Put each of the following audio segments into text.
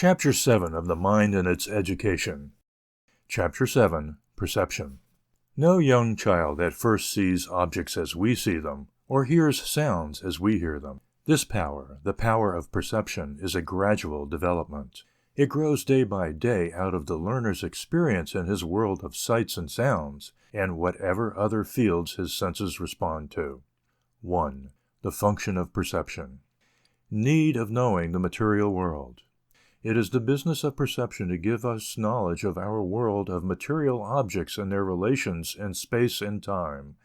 Chapter 7 of The Mind and Its Education. Chapter 7, Perception. No young child at first sees objects as we see them, or hears sounds as we hear them. This power, the power of perception, is a gradual development. It grows day by day out of the learner's experience in his world of sights and sounds, and whatever other fields his senses respond to. 1. The function of perception. Need of knowing the material world. It is the business of perception to give us knowledge of our world of material objects and their relations in space and time.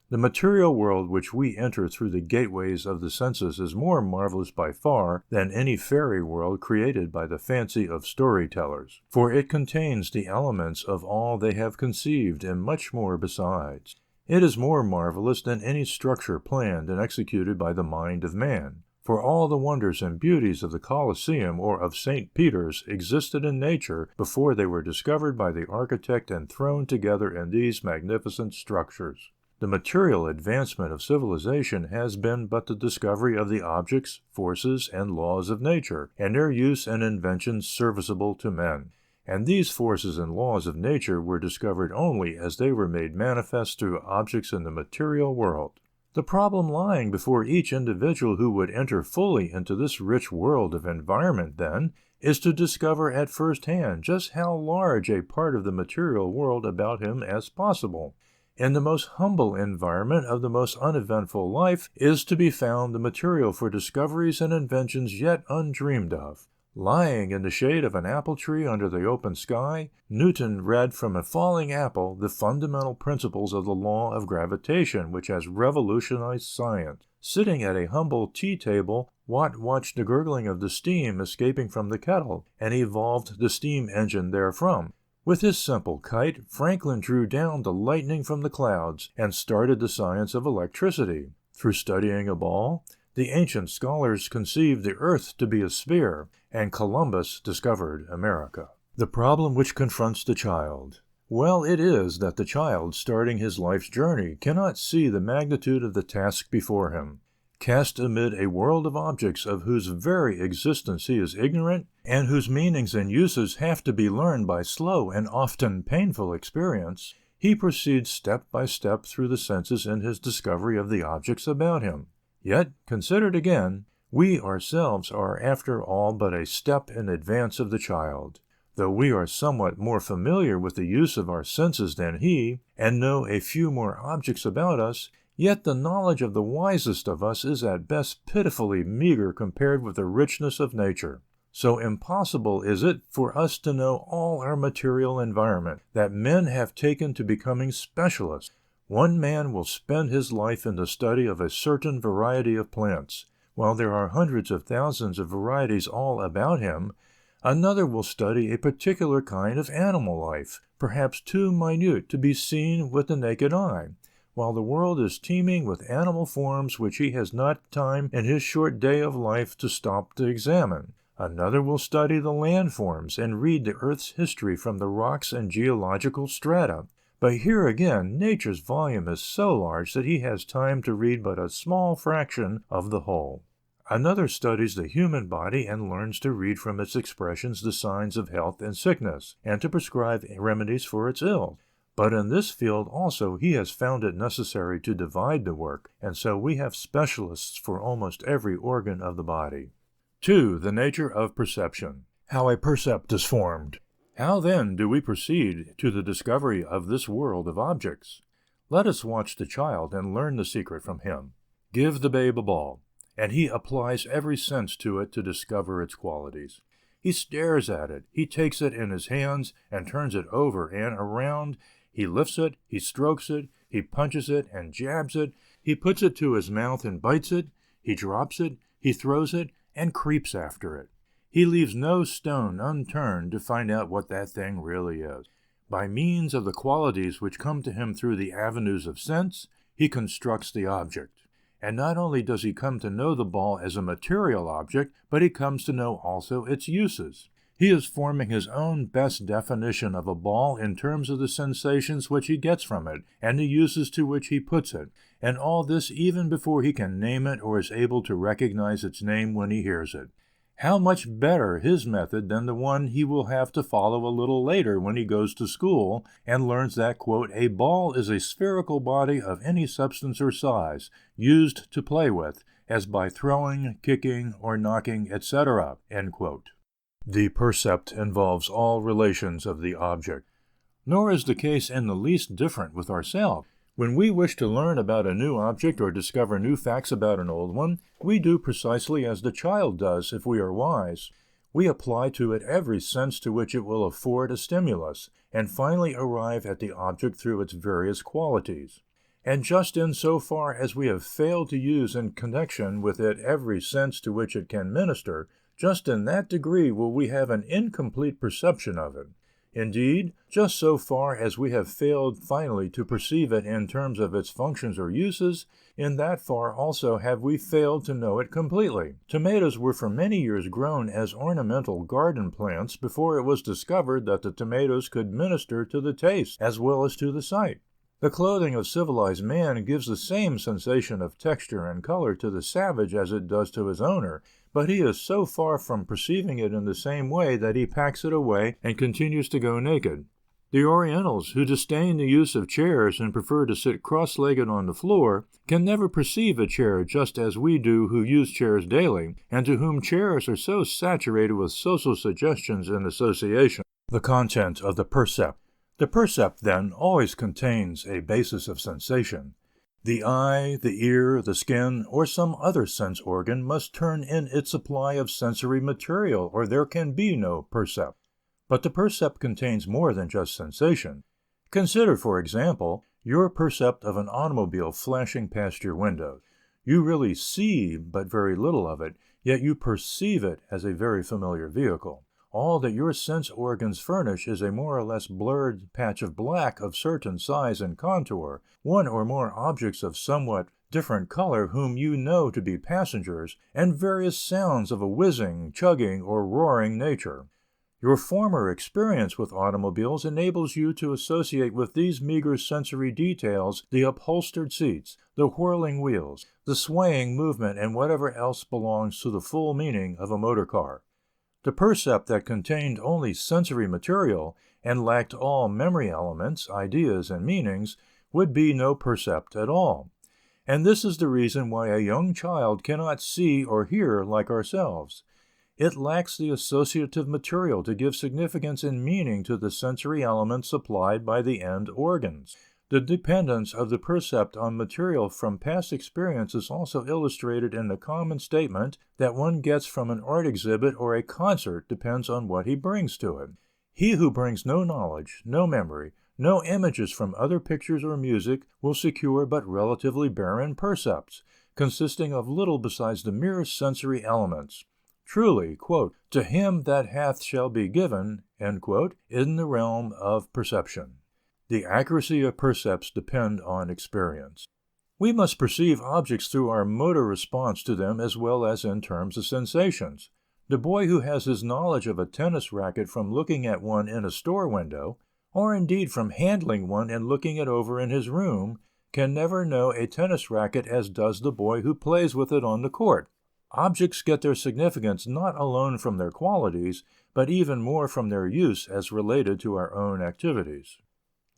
The material world which we enter through the gateways of the senses is more marvelous by far than any fairy world created by the fancy of storytellers, for it contains the elements of all they have conceived and much more besides. It is more marvelous than any structure planned and executed by the mind of man. For all the wonders and beauties of the Colosseum or of St. Peter's existed in nature before they were discovered by the architect and thrown together in these magnificent structures. The material advancement of civilization has been but the discovery of the objects, forces, and laws of nature, and their use and inventions serviceable to men. And these forces and laws of nature were discovered only as they were made manifest through objects in the material world. The problem lying before each individual who would enter fully into this rich world of environment, then, is to discover at first hand just how large a part of the material world about him as possible. In the most humble environment of the most uneventful life is to be found the material for discoveries and inventions yet undreamed of. Lying in the shade of an apple tree under the open sky, Newton read from a falling apple the fundamental principles of the law of gravitation which has revolutionized science. Sitting at a humble tea table, Watt watched the gurgling of the steam escaping from the kettle, and evolved the steam engine therefrom. With his simple kite, Franklin drew down the lightning from the clouds, and started the science of electricity. Through studying a ball, the ancient scholars conceived the earth to be a sphere, and Columbus discovered America. The problem which confronts the child. Well, it is that the child, starting his life's journey, cannot see the magnitude of the task before him. Cast amid a world of objects of whose very existence he is ignorant, and whose meanings and uses have to be learned by slow and often painful experience, he proceeds step by step through the senses in his discovery of the objects about him. Yet, considered again, we ourselves are after all but a step in advance of the child. Though we are somewhat more familiar with the use of our senses than he, and know a few more objects about us, yet the knowledge of the wisest of us is at best pitifully meager compared with the richness of nature. So impossible is it for us to know all our material environment that men have taken to becoming specialists. One man will spend his life in the study of a certain variety of plants, while there are hundreds of thousands of varieties all about him. Another will study a particular kind of animal life, perhaps too minute to be seen with the naked eye, while the world is teeming with animal forms which he has not time in his short day of life to stop to examine. Another will study the landforms and read the earth's history from the rocks and geological strata. But here again, nature's volume is so large that he has time to read but a small fraction of the whole. Another studies the human body and learns to read from its expressions the signs of health and sickness, and to prescribe remedies for its ills. But in this field also he has found it necessary to divide the work, and so we have specialists for almost every organ of the body. 2. The nature of perception. How a percept is formed. How then do we proceed to the discovery of this world of objects? Let us watch the child and learn the secret from him. Give the babe a ball, and he applies every sense to it to discover its qualities. He stares at it, he takes it in his hands and turns it over and around, he lifts it, he strokes it, he punches it and jabs it, he puts it to his mouth and bites it, he drops it, he throws it, and creeps after it. He leaves no stone unturned to find out what that thing really is. By means of the qualities which come to him through the avenues of sense, he constructs the object. And not only does he come to know the ball as a material object, but he comes to know also its uses. He is forming his own best definition of a ball in terms of the sensations which he gets from it, and the uses to which he puts it, and all this even before he can name it or is able to recognize its name when he hears it. How much better his method than the one he will have to follow a little later when he goes to school and learns that, quote, a ball is a spherical body of any substance or size, used to play with, as by throwing, kicking, or knocking, etc., end quote. The percept involves all relations of the object. Nor is the case in the least different with ourselves. When we wish to learn about a new object or discover new facts about an old one, we do precisely as the child does if we are wise. We apply to it every sense to which it will afford a stimulus, and finally arrive at the object through its various qualities. And just in so far as we have failed to use in connection with it every sense to which it can minister, just in that degree will we have an incomplete perception of it. Indeed, just so far as we have failed finally to perceive it in terms of its functions or uses, in that far also have we failed to know it completely. Tomatoes were for many years grown as ornamental garden plants before it was discovered that the tomatoes could minister to the taste as well as to the sight. The clothing of civilized man gives the same sensation of texture and color to the savage as it does to his owner, but he is so far from perceiving it in the same way that he packs it away and continues to go naked. The Orientals, who disdain the use of chairs and prefer to sit cross-legged on the floor, can never perceive a chair just as we do who use chairs daily, and to whom chairs are so saturated with social suggestions and association. The content of the percept. The percept, then, always contains a basis of sensation. The eye, the ear, the skin, or some other sense organ must turn in its supply of sensory material, or there can be no percept. But the percept contains more than just sensation. Consider, for example, your percept of an automobile flashing past your window. You really see but very little of it, yet you perceive it as a very familiar vehicle. All that your sense organs furnish is a more or less blurred patch of black of certain size and contour, one or more objects of somewhat different color whom you know to be passengers, and various sounds of a whizzing, chugging, or roaring nature. Your former experience with automobiles enables you to associate with these meager sensory details the upholstered seats, the whirling wheels, the swaying movement, and whatever else belongs to the full meaning of a motor car. The percept that contained only sensory material and lacked all memory elements, ideas, and meanings would be no percept at all. And this is the reason why a young child cannot see or hear like ourselves. It lacks the associative material to give significance and meaning to the sensory elements supplied by the end organs. The dependence of the percept on material from past experience is also illustrated in the common statement that one gets from an art exhibit or a concert depends on what he brings to it. He who brings no knowledge, no memory, no images from other pictures or music will secure but relatively barren percepts, consisting of little besides the merest sensory elements. Truly, quote, to him that hath shall be given, end quote, in the realm of perception. The accuracy of percepts depend on experience. We must perceive objects through our motor response to them as well as in terms of sensations. The boy who has his knowledge of a tennis racket from looking at one in a store window, or indeed from handling one and looking it over in his room, can never know a tennis racket as does the boy who plays with it on the court. Objects get their significance not alone from their qualities, but even more from their use as related to our own activities.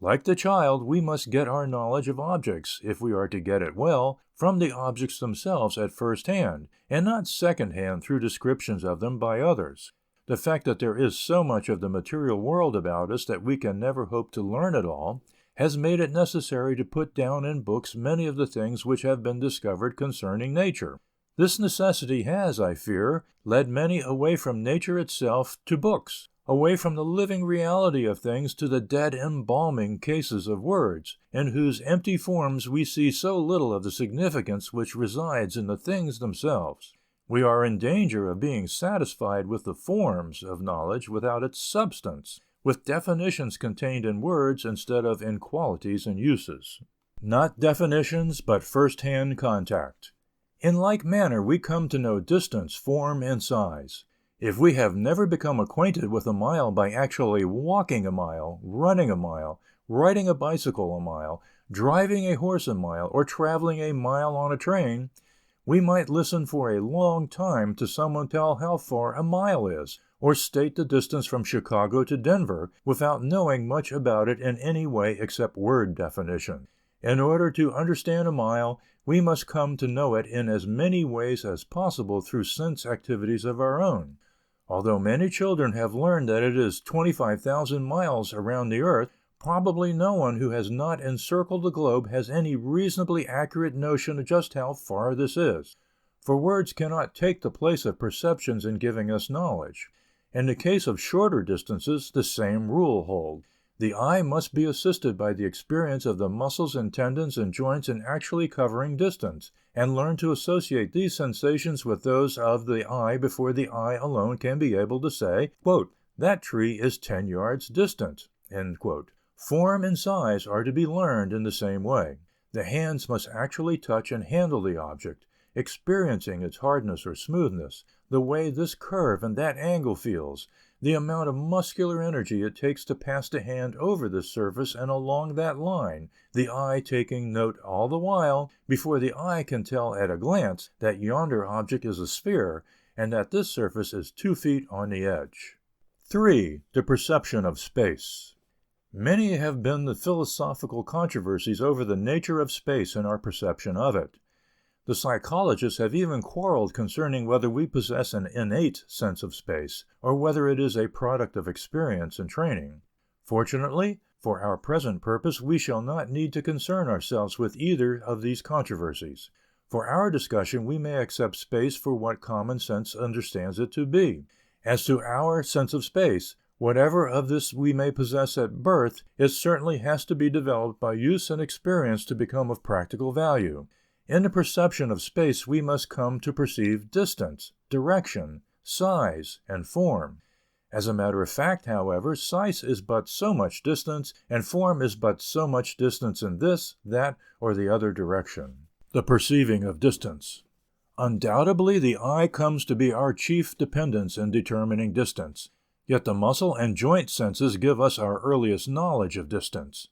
Like the child, we must get our knowledge of objects, if we are to get it well, from the objects themselves at first hand, and not second hand through descriptions of them by others. The fact that there is so much of the material world about us that we can never hope to learn it all, has made it necessary to put down in books many of the things which have been discovered concerning nature. This necessity has, I fear, led many away from nature itself to books, away from the living reality of things to the dead embalming cases of words, in whose empty forms we see so little of the significance which resides in the things themselves. We are in danger of being satisfied with the forms of knowledge without its substance, with definitions contained in words instead of in qualities and uses. Not definitions, but first-hand contact. In like manner we come to know distance, form, and size. If we have never become acquainted with a mile by actually walking a mile, running a mile, riding a bicycle a mile, driving a horse a mile, or traveling a mile on a train, We might listen for a long time to someone tell how far a mile is, or state the distance from Chicago to Denver without knowing much about it in any way except word definition. In order to understand a mile, we must come to know it in as many ways as possible through sense activities of our own. Although many children have learned that it is 25,000 miles around the earth, probably no one who has not encircled the globe has any reasonably accurate notion of just how far this is. For words cannot take the place of perceptions in giving us knowledge. In the case of shorter distances, the same rule holds. The eye must be assisted by the experience of the muscles and tendons and joints in actually covering distance, and learn to associate these sensations with those of the eye before the eye alone can be able to say, quote, "That tree is 10 yards distant." End quote. Form and size are to be learned in the same way. The hands must actually touch and handle the object, experiencing its hardness or smoothness, the way this curve and that angle feels, the amount of muscular energy it takes to pass the hand over this surface and along that line, the eye taking note all the while, before the eye can tell at a glance that yonder object is a sphere and that this surface is 2 feet on the edge. 3. The perception of space. Many have been the philosophical controversies over the nature of space and our perception of it. The psychologists have even quarreled concerning whether we possess an innate sense of space, or whether it is a product of experience and training. Fortunately, for our present purpose, we shall not need to concern ourselves with either of these controversies. For our discussion, we may accept space for what common sense understands it to be. As to our sense of space, whatever of this we may possess at birth, it certainly has to be developed by use and experience to become of practical value. In the perception of space, we must come to perceive distance, direction, size, and form. As a matter of fact, however, size is but so much distance, and form is but so much distance in this, that, or the other direction. The perceiving of distance. Undoubtedly, the eye comes to be our chief dependence in determining distance, yet the muscle and joint senses give us our earliest knowledge of distance.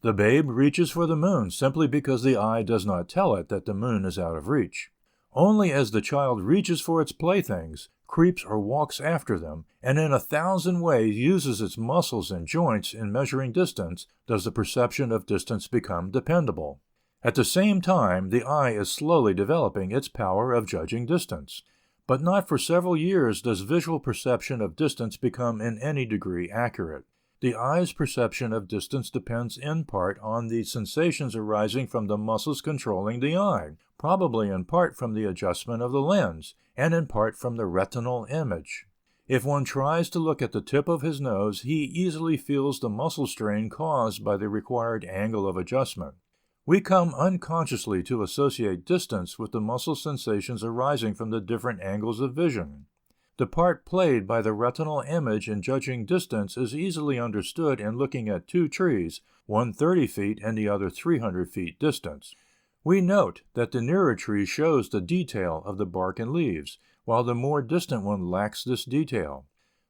The babe reaches for the moon simply because the eye does not tell it that the moon is out of reach. Only as the child reaches for its playthings, creeps or walks after them, and in 1,000 ways uses its muscles and joints in measuring distance, does the perception of distance become dependable. At the same time, the eye is slowly developing its power of judging distance. But not for several years does visual perception of distance become in any degree accurate. The eye's perception of distance depends in part on the sensations arising from the muscles controlling the eye, probably in part from the adjustment of the lens, and in part from the retinal image. If one tries to look at the tip of his nose, he easily feels the muscle strain caused by the required angle of adjustment. We come unconsciously to associate distance with the muscle sensations arising from the different angles of vision. The part played by the retinal image in judging distance is easily understood in looking at 2 trees, one 30 feet and the other 300 feet distant. We note that the nearer tree shows the detail of the bark and leaves, while the more distant one lacks this detail.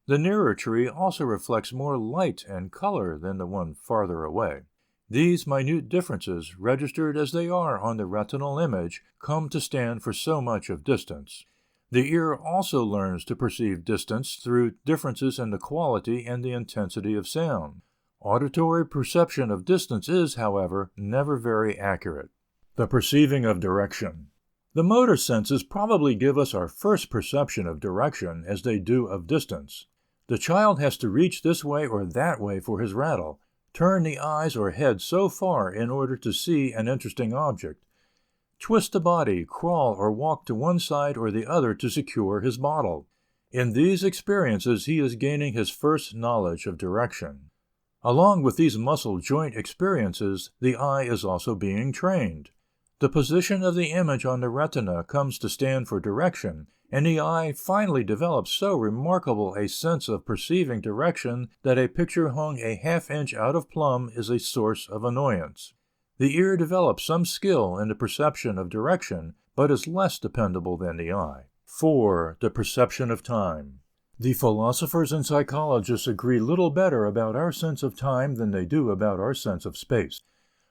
The nearer tree also reflects more light and color than the one farther away. These minute differences, registered as they are on the retinal image, come to stand for so much of distance. The ear also learns to perceive distance through differences in the quality and the intensity of sound. Auditory perception of distance is, however, never very accurate. The perceiving of direction. The motor senses probably give us our first perception of direction as they do of distance. The child has to reach this way or that way for his rattle, turn the eyes or head so far in order to see an interesting object, twist the body, crawl or walk to one side or the other to secure his bottle. In these experiences he is gaining his first knowledge of direction. Along with these muscle joint experiences, the eye is also being trained. The position of the image on the retina comes to stand for direction, and the eye finally develops so remarkable a sense of perceiving direction that a picture hung a half-inch out of plumb is a source of annoyance. The ear develops some skill in the perception of direction, but is less dependable than the eye. 4. The perception of time. The philosophers and psychologists agree little better about our sense of time than they do about our sense of space.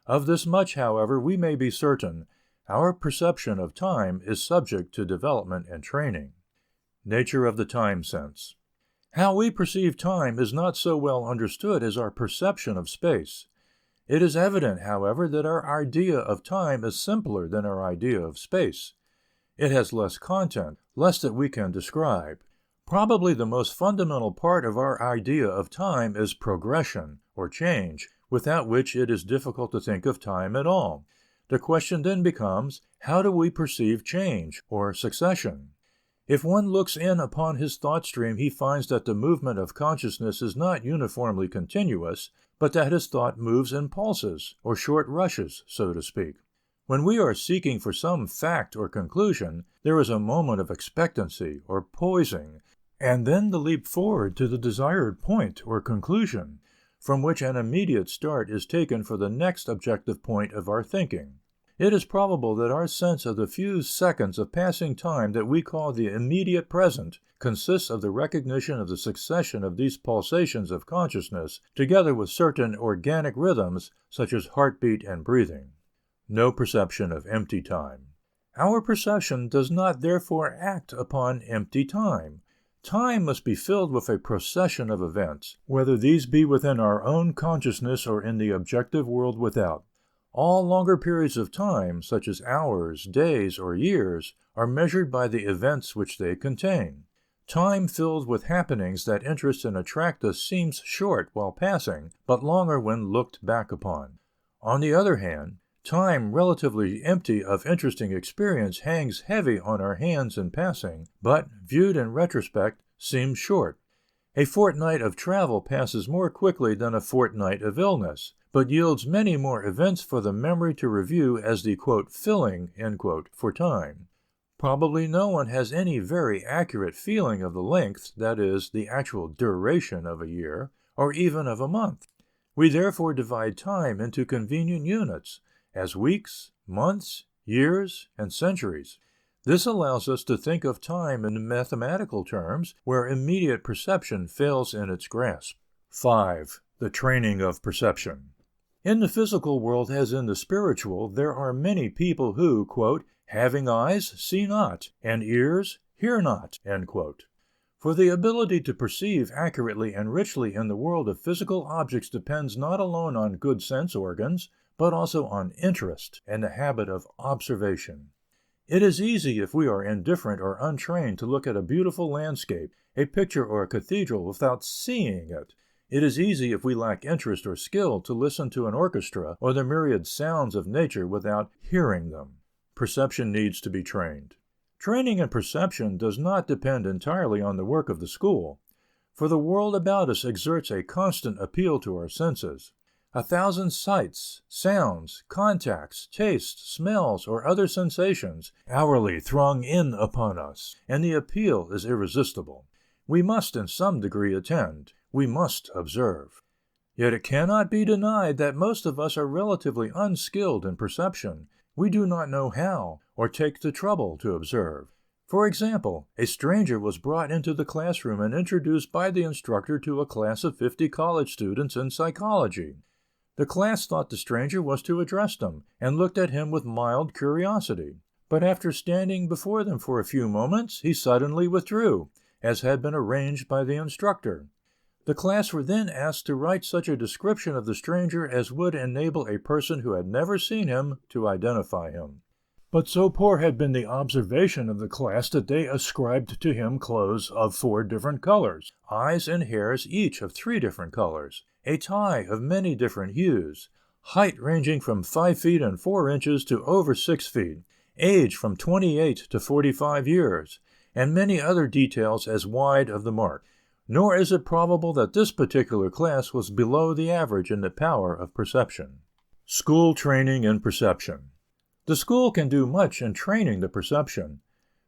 Of this much, however, we may be certain. Our perception of time is subject to development and training. Nature of the time sense. How we perceive time is not so well understood as our perception of space. It is evident, however, that our idea of time is simpler than our idea of space. It has less content, less that we can describe. Probably the most fundamental part of our idea of time is progression, or change, without which it is difficult to think of time at all. The question then becomes, how do we perceive change, or succession? If one looks in upon his thought stream, he finds that the movement of consciousness is not uniformly continuous, but that his thought moves in pulses, or short rushes, so to speak. When we are seeking for some fact or conclusion, there is a moment of expectancy, or poising, and then the leap forward to the desired point or conclusion, from which an immediate start is taken for the next objective point of our thinking. It is probable that our sense of the few seconds of passing time that we call the immediate present consists of the recognition of the succession of these pulsations of consciousness, together with certain organic rhythms, such as heartbeat and breathing. No perception of empty time. Our perception does not therefore act upon empty time. Time must be filled with a procession of events, whether these be within our own consciousness or in the objective world without. All longer periods of time, such as hours, days, or years, are measured by the events which they contain. Time filled with happenings that interest and attract us seems short while passing, but longer when looked back upon. On the other hand, time relatively empty of interesting experience hangs heavy on our hands in passing, but, viewed in retrospect, seems short. A fortnight of travel passes more quickly than a fortnight of illness, but yields many more events for the memory to review as the "filling" for time. Probably no one has any very accurate feeling of the length, that is, the actual duration of a year, or even of a month. We therefore divide time into convenient units, as weeks, months, years, and centuries. This allows us to think of time in mathematical terms, where immediate perception fails in its grasp. 5. The training of perception. In the physical world as in the spiritual, there are many people who, "having eyes, see not, and ears, hear not." For the ability to perceive accurately and richly in the world of physical objects depends not alone on good sense organs, but also on interest and the habit of observation. It is easy if we are indifferent or untrained to look at a beautiful landscape, a picture or a cathedral without seeing it. It is easy if we lack interest or skill to listen to an orchestra or the myriad sounds of nature without hearing them. Perception needs to be trained. Training in perception does not depend entirely on the work of the school, for the world about us exerts a constant appeal to our senses. 1,000 sights, sounds, contacts, tastes, smells, or other sensations hourly throng in upon us, and the appeal is irresistible. We must in some degree attend. We must observe. Yet it cannot be denied that most of us are relatively unskilled in perception. We do not know how, or take the trouble to observe. For example, a stranger was brought into the classroom and introduced by the instructor to a class of 50 college students in psychology. The class thought the stranger was to address them, and looked at him with mild curiosity. But after standing before them for a few moments, he suddenly withdrew, as had been arranged by the instructor. The class were then asked to write such a description of the stranger as would enable a person who had never seen him to identify him. But so poor had been the observation of the class that they ascribed to him clothes of 4 different colors, eyes and hairs each of 3 different colors, a tie of many different hues, height ranging from 5 feet and 4 inches to over 6 feet, age from 28 to 45 years, and many other details as wide of the mark. Nor is it probable that this particular class was below the average in the power of perception. School training in perception. The school can do much in training the perception,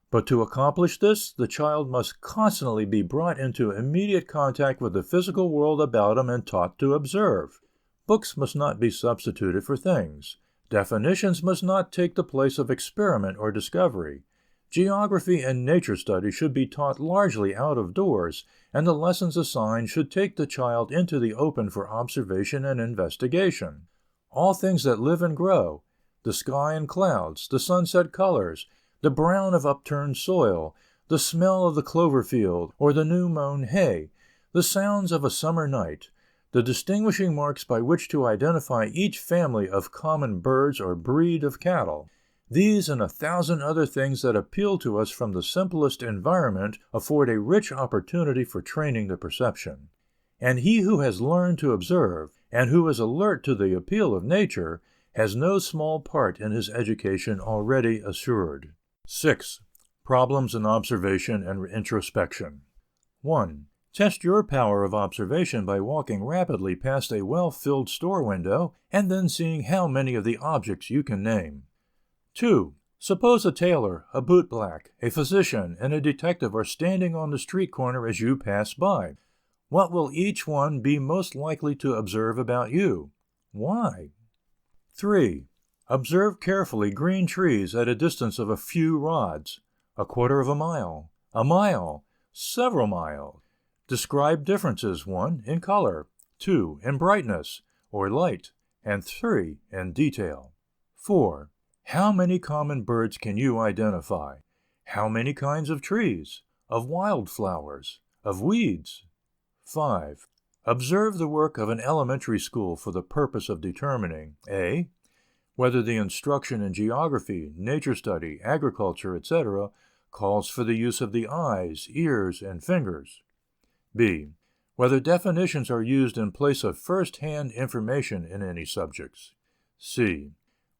but to accomplish this, the child must constantly be brought into immediate contact with the physical world about him and taught to observe. Books must not be substituted for things. Definitions must not take the place of experiment or discovery. Geography and nature study should be taught largely out of doors, and the lessons assigned should take the child into the open for observation and investigation. All things that live and grow, the sky and clouds, the sunset colors, the brown of upturned soil, the smell of the clover field or the new mown hay, the sounds of a summer night, the distinguishing marks by which to identify each family of common birds or breed of cattle. These and 1,000 other things that appeal to us from the simplest environment afford a rich opportunity for training the perception. And he who has learned to observe, and who is alert to the appeal of nature, has no small part in his education already assured. 6. Problems in observation and introspection. 1. Test your power of observation by walking rapidly past a well-filled store window and then seeing how many of the objects you can name. 2. Suppose a tailor, a bootblack, a physician, and a detective are standing on the street corner as you pass by. What will each one be most likely to observe about you? Why? 3. Observe carefully green trees at a distance of a few rods, a quarter of a mile, several miles. Describe differences: 1. In color, 2. In brightness, or light, and 3. In detail. 4. How many common birds can you identify? How many kinds of trees, of wildflowers, of weeds? 5. Observe the work of an elementary school for the purpose of determining a. Whether the instruction in geography, nature study, agriculture, etc., calls for the use of the eyes, ears, and fingers. b. Whether definitions are used in place of first-hand information in any subjects. c.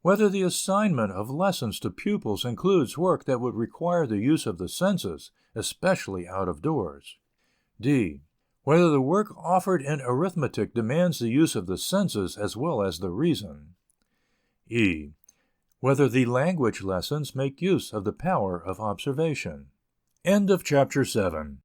Whether the assignment of lessons to pupils includes work that would require the use of the senses, especially out of doors. d. Whether the work offered in arithmetic demands the use of the senses as well as the reason. e. Whether the language lessons make use of the power of observation. End of Chapter 7.